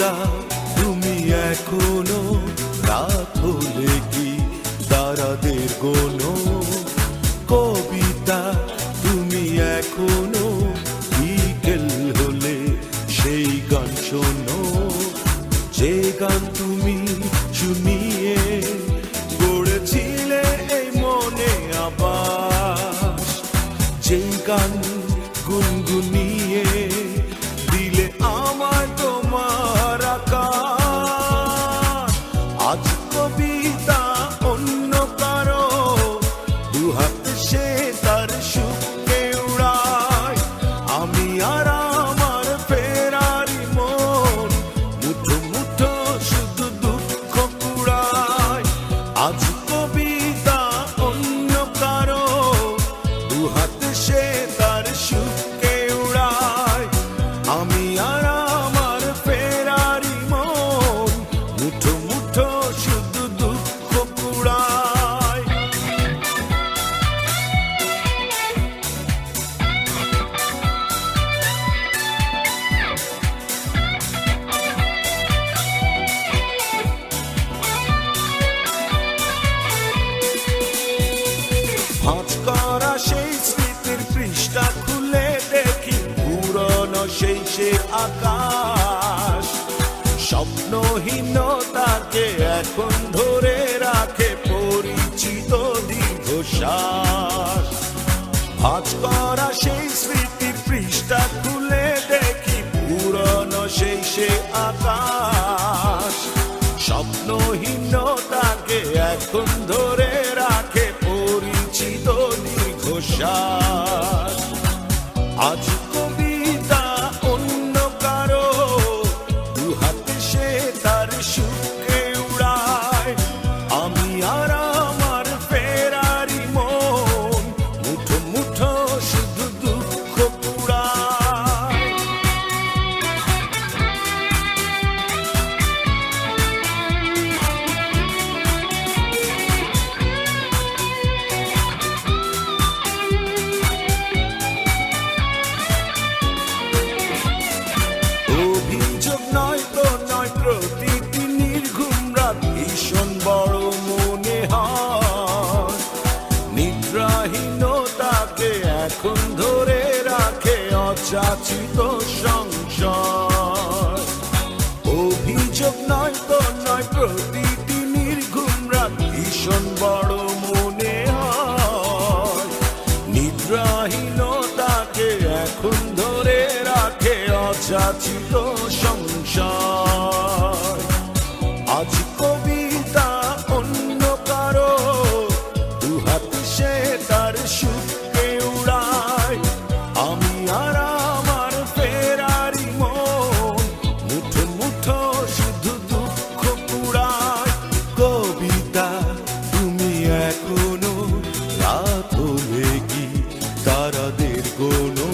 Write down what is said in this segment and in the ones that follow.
কবিতা তুমি এখনো রাত হলে কি তারাদের গোনো, কবিতা তুমি এখনো বিকেল হলে সেই গান শোনো, যে গান তুমি শুনিয়ে গড়েছিলে এই মনে আবার, যে গান গুনগুনিয়ে দিলে আমার তোমার আকাশ। আজ কবিতা অন্য কারো দুহাত সে তার সুখে উড়ায়, আমি আর আমার ফেরারি মন মুঠো মুঠো শুধু দুঃখ কুড়ায়। আজ কবিতা অন্য কারো দুহাত সে তার সুখে উড়ায়, আমি আর আমার ফেরারি মন মুঠো মুঠো শুধু দুঃখ কুড়ায়। ভাঁজ করা সেই স্মৃতির পৃষ্ঠা খুলে দেখি পুরনো সেই সে আকাশ, স্বপ্নহীনতাকে এখন ধরে রাখে পরিচিত দীর্ঘশ্বাস। ভাঁজ করা সেই স্মৃতির পৃষ্ঠা খুলে দেখি পুরনো সেই সে আকাশ, স্বপ্নহীনতাকে এখন ধরে রাখে পরিচিত দীর্ঘশ্বাস। আজ কবিতা অন্য কারো দুহাতে সে তার সুখে উড়ায়, আমি আর আমার ফেরারি মন মুঠো মুঠো শুধু দুঃখ কুড়ায়। অভিযোগ নয় তো নয়, প্রতিটি নির্ঘুম রাত ভীষণ বড় মনে হয়, নিদ্রাহীনতাকে এখন ধরে রাখে অযাচিত সংশয়। অভিযোগ নয় তো নয়, প্রতিটি নির্ঘুম রাত ভীষণ বড় মনে হয়, নিদ্রাহীনতাকে এখন ধরে রাখে অযাচিত সংশয়। আজ কবিতা অন্য কারো দুহাত সে তার সুখে উড়ায়, আমি আর আমার ফেরারি মন মুঠো মুঠো শুধু দুঃখ কুড়ায়। কবিতা তুমি এখনো রাত হলে কি তারাদের গোনো,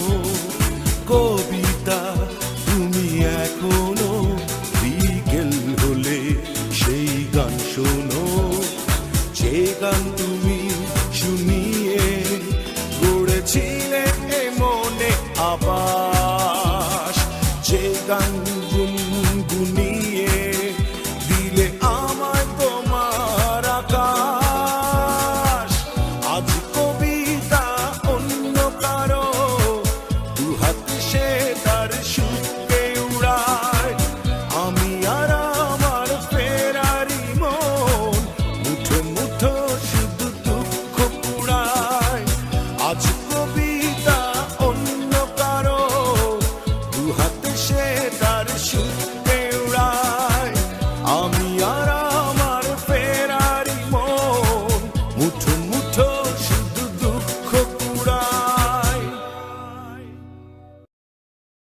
কবিতা তুমি এখনো বিকেল হলে সেই গান শোনো, যে গান তুমি শুনিয়ে গড়েছিলে এ মনে আবার।